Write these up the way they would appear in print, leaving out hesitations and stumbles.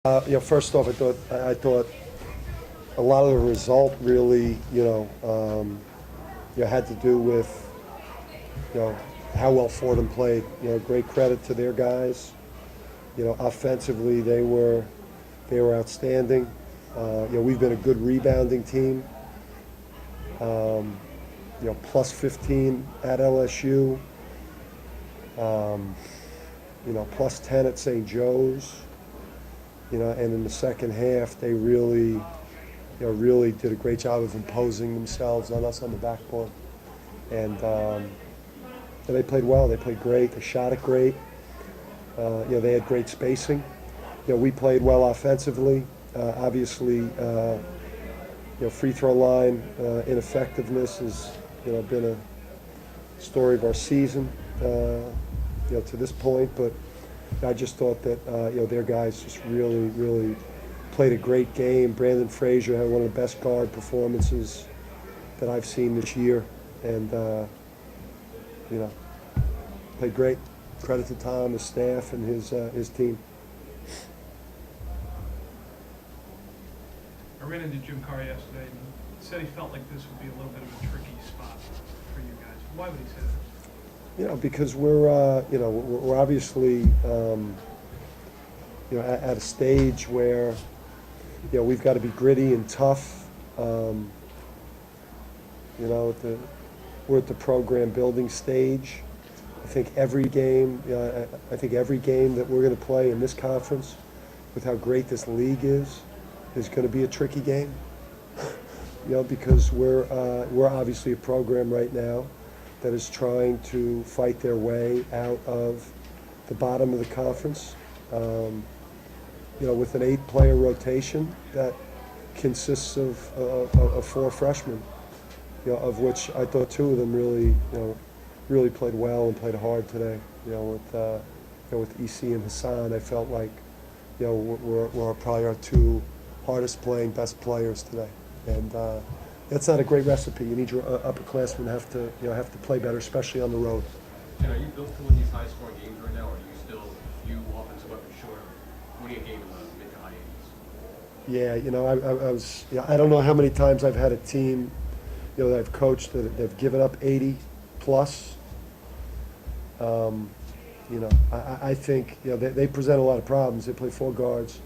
First off, I thought a lot of the result really, had to do with, how well Fordham played. Great credit to their guys. Offensively, they were outstanding. We've been a good rebounding team. Plus 15 at LSU. Plus 10 at St. Joe's. And in the second half, they really did a great job of imposing themselves on us on the backboard. And they played well. They played great. They shot it great. They had great spacing. We played well offensively. Obviously, free throw line ineffectiveness has been a story of our season to this point, but I just thought that their guys just really played a great game. Brandon Frazier had one of the best guard performances that I've seen this year, and played great. Credit to Tom, his staff, and his team. I ran into Jim Carr yesterday, and he said he felt like this would be a little bit of a tricky spot for you guys. Why would he say that? Because we're obviously at a stage where we've got to be gritty and tough. We're at the program building stage. I think every game that we're going to play in this conference, with how great this league is going to be a tricky game. Because we're obviously a program right now that is trying to fight their way out of the bottom of the conference, with an 8-player rotation that consists of 4 freshmen, of which I thought 2 of them really played well and played hard today. With EC and Hassan, I felt like we're probably our 2 hardest playing, best players today, and that's not a great recipe. You need your upperclassmen have to play better, especially on the road. And are you built to win these high-scoring games right now, or are you still a few offensive weapons short of winning a game in the mid to high 80s? Yeah, I don't know how many times I've had a team, that I've coached that have given up 80 plus. I think they present a lot of problems. They play 4 guards.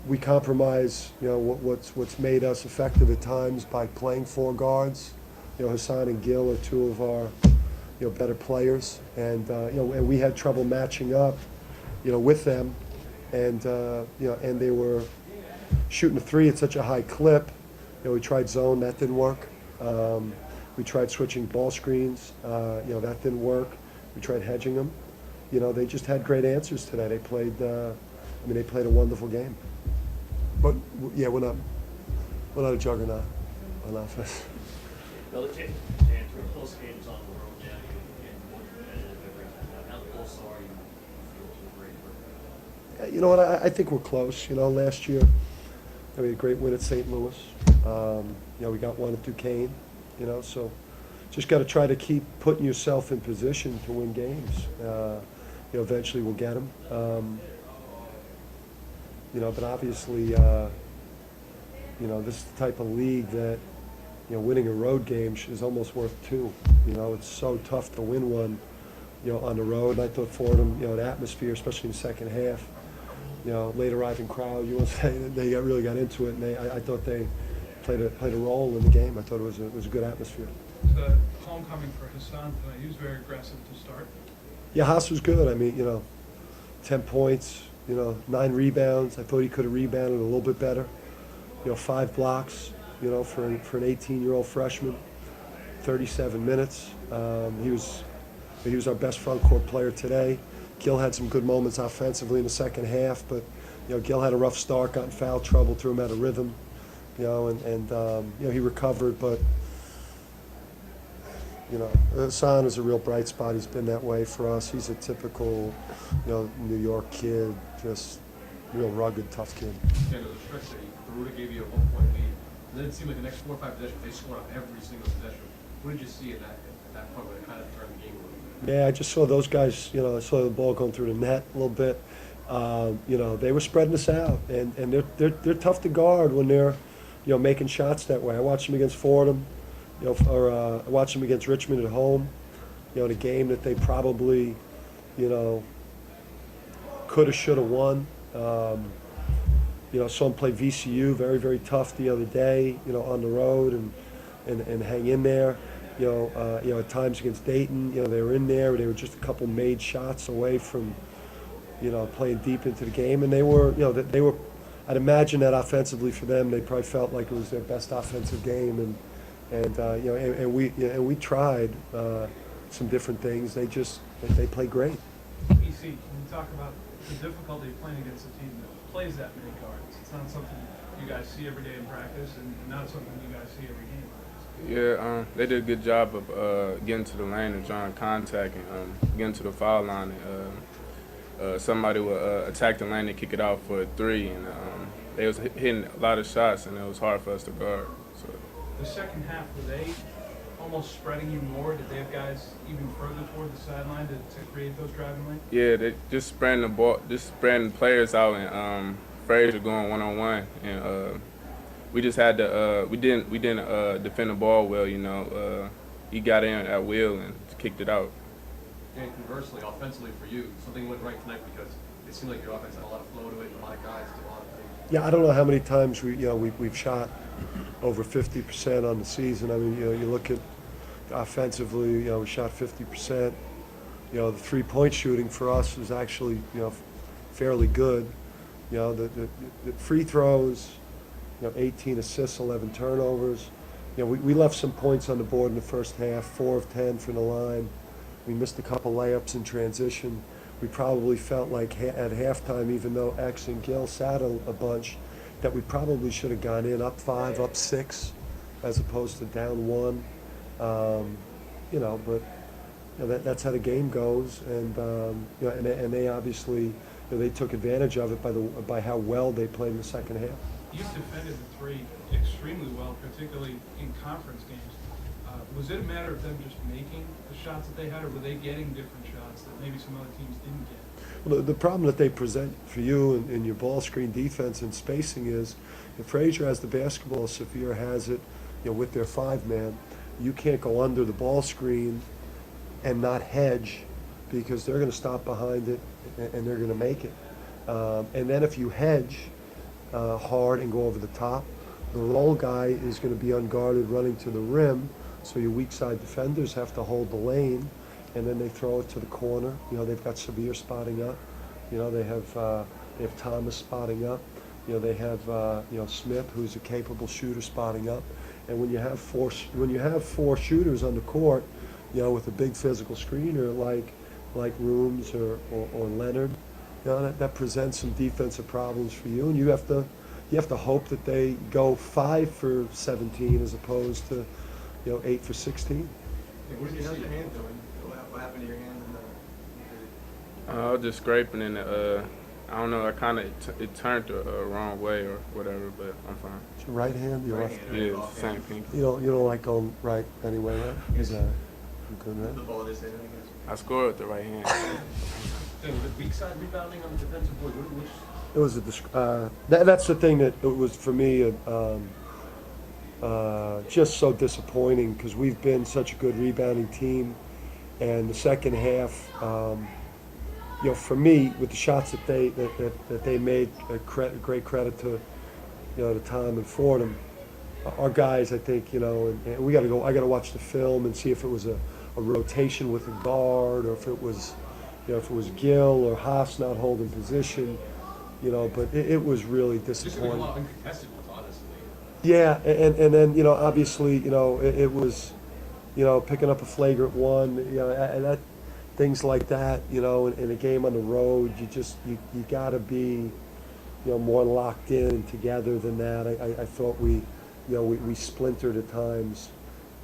We compromise, what's made us effective at times by playing 4 guards. Hassan and Gil are 2 of our, better players, and and we had trouble matching up, with them, and and they were shooting a 3 at such a high clip. We tried zone, that didn't work. We tried switching ball screens, that didn't work. We tried hedging them. They just had great answers today. They played, they played a wonderful game. But yeah, we're not a juggernaut on offense. Well, to answer close games on the road now, you get more competitive every time. How close are you? Feel great. You know what? I think we're close. Last year we had a great win at St. Louis. We got one at Duquesne. So just got to try to keep putting yourself in position to win games. Eventually we'll get them. But obviously, this is the type of league that, winning a road game is almost worth 2. It's so tough to win one, on the road. And I thought Fordham, the atmosphere, especially in the second half, late arriving crowd, you want to say, they really got into it, and I thought they played a role in the game. I thought it was a good atmosphere. The homecoming for Hassan tonight, he was very aggressive to start. Yeah, Haas was good. 10 points. 9 rebounds. I thought he could have rebounded a little bit better. 5 blocks, for an 18-year-old freshman. 37 minutes. He was our best front court player today. Gil had some good moments offensively in the second half, but Gil had a rough start, got in foul trouble, threw him out of rhythm. He recovered, but Hassan is a real bright spot. He's been that way for us. He's a typical, New York kid, just real rugged, tough kid. Yeah, there was a stretch that he threw to give you a 1-point lead, and then it seemed like the next 4 or 5 possessions they scored on every single possession. What did you see at that point when it kind of turned the game over? Yeah, I just saw those guys, I saw the ball going through the net a little bit. They were spreading us out, and they're tough to guard when they're, making shots that way. I watched them against Fordham, or I watched them against Richmond at home, in a game that they probably, could have, should have won. Saw them play VCU, very, very tough the other day, on the road and hang in there. At times against Dayton, they were in there. They were just a couple made shots away from, playing deep into the game. And they were, I'd imagine that offensively for them, they probably felt like it was their best offensive game. And we tried some different things. They played great. EC, can you talk about the difficulty of playing against a team that plays that many guards? It's not something you guys see every day in practice, and not something you guys see every game. Yeah, they did a good job of getting to the lane and drawing contact and getting to the foul line. And somebody would attack the lane and kick it out for a three, and they was hitting a lot of shots, and it was hard for us to guard. So. The second half, were they almost spreading you more? Did they have guys even further toward the sideline to create those driving lanes? Yeah, they just spreading the ball, just spreading players out, and Frazier going one-on-one, and we just had to we didn't defend the ball well. He got in at will and kicked it out. And conversely, offensively for you, something went right tonight because it seemed like your offense had a lot of flow to it, a lot of guys did a lot of things. Yeah, I don't know how many times we've shot over 50% on the season. I mean, you look at offensively, we shot 50%. The three-point shooting for us was actually, fairly good. The free throws, 18 assists, 11 turnovers. We left some points on the board in the first half, 4 of 10 from the line. We missed a couple layups in transition. We probably felt like at halftime, even though X and Gill sat a bunch, that we probably should have gone in up 5, up 6, as opposed to down 1. But that's how the game goes, and and they obviously they took advantage of it by how well they played in the second half. You've defended the three extremely well, particularly in conference games. Was it a matter of them just making the shots that they had, or were they getting different shots that maybe some other teams didn't get? Well, the problem that they present for you in your ball screen defense and spacing is, if Frazier has the basketball, Saphir has it, with their 5-man, you can't go under the ball screen and not hedge, because they're going to stop behind it and they're going to make it. And then if you hedge hard and go over the top, the roll guy is going to be unguarded running to the rim, so your weak side defenders have to hold the lane, and then they throw it to the corner. They've got Severe spotting up. They have Thomas spotting up. They have Smith, who's a capable shooter, spotting up. And when you have four shooters on the court, with a big physical screener like Rooms or Leonard, that presents some defensive problems for you, and you have to hope that they go 5 for 17 as opposed to 8 for 16. What did you see your hand doing? What happened to your hand? I was just scraping, and I don't know. It turned the wrong way or whatever, but I'm fine. It's your right hand, your left. Yeah, it's the same thing. You don't like going right anyway, right? Is that good, The right? ball is in, I guess. I scored with the right hand. The weak side rebounding on the defensive board, which It was that's the thing that it was for me. Just so disappointing, because we've been such a good rebounding team, and the second half, for me, with the shots that they made, great credit to, to Tom and Fordham, our guys, I think, and we got to go. I got to watch the film and see if it was a rotation with a guard, or if it was, Gill or Haas not holding position, But it was really just a disappointing. lot of uncontested ones, honestly. Yeah, and then obviously it was picking up a flagrant one, and that things like that, in a game on the road, you got to be more locked in together than that. I thought we splintered at times,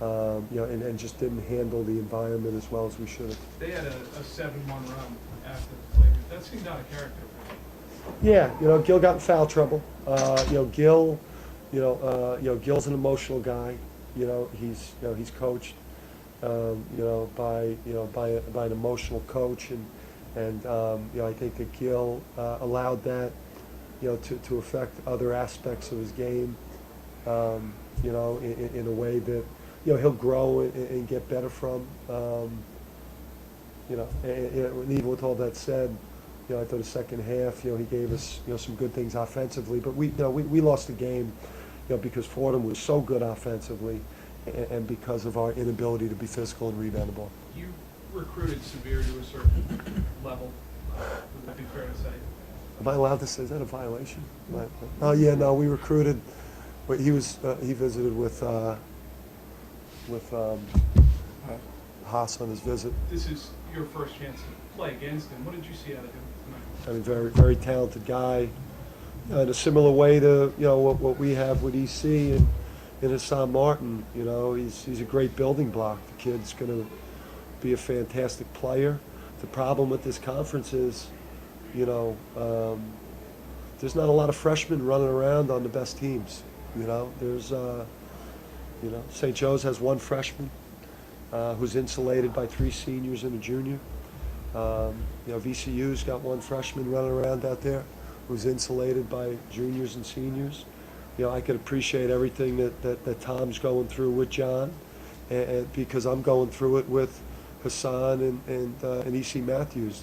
and just didn't handle the environment as well as we should have. They had a 7-1 run after the flagrant. That seemed out of character for them. Yeah, Gil got in foul trouble. Gil's an emotional guy. He's coached, by an emotional coach, and I think that Gil allowed that, to affect other aspects of his game, in a way that, he'll grow and get better from. And even with all that said, I thought the second half, he gave us, some good things offensively, but we lost the game, because Fordham was so good offensively, and because of our inability to be physical and rebound the ball. You recruited Severe to a certain level, would that be fair to say? Am I allowed to say, is that a violation? Oh, yeah, no, we recruited, but he visited with Haas on his visit. This is your first chance to play against him. What did you see out of him tonight? I mean, very, very talented guy. In a similar way to, what we have with EC and Hassan Martin. He's a great building block. The kid's going to be a fantastic player. The problem with this conference is, there's not a lot of freshmen running around on the best teams. There's, St. Joe's has one freshman who's insulated by 3 seniors and a junior. VCU's got one freshman running around out there who's insulated by juniors and seniors. I could appreciate everything that Tom's going through with John, and because I'm going through it with Hassan and E.C. Matthews.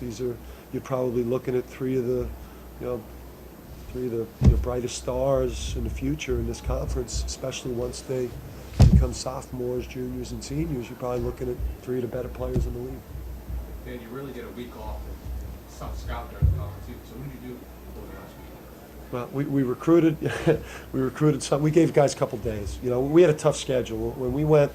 You're probably looking at three of the brightest stars in the future in this conference, especially once they become sophomores, juniors, and seniors. You're probably looking at 3 of the better players in the league. Dan, you really get a week off and some scout during the conference too. So what did you do over the last week? Well, we recruited. We recruited some. We gave guys a couple days. We had a tough schedule. When we went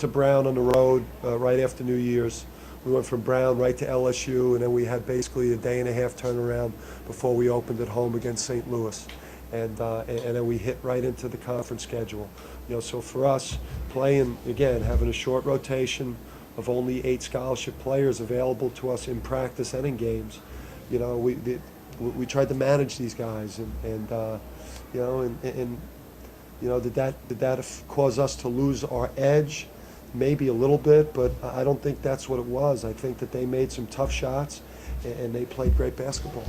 to Brown on the road right after New Year's. We went from Brown right to LSU, and then we had basically a day and a half turnaround before we opened at home against St. Louis, and then we hit right into the conference schedule. So for us, playing again, having a short rotation of only 8 scholarship players available to us in practice and in games, we tried to manage these guys, and did that cause us to lose our edge? Maybe a little bit, but I don't think that's what it was. I think that they made some tough shots, and they played great basketball.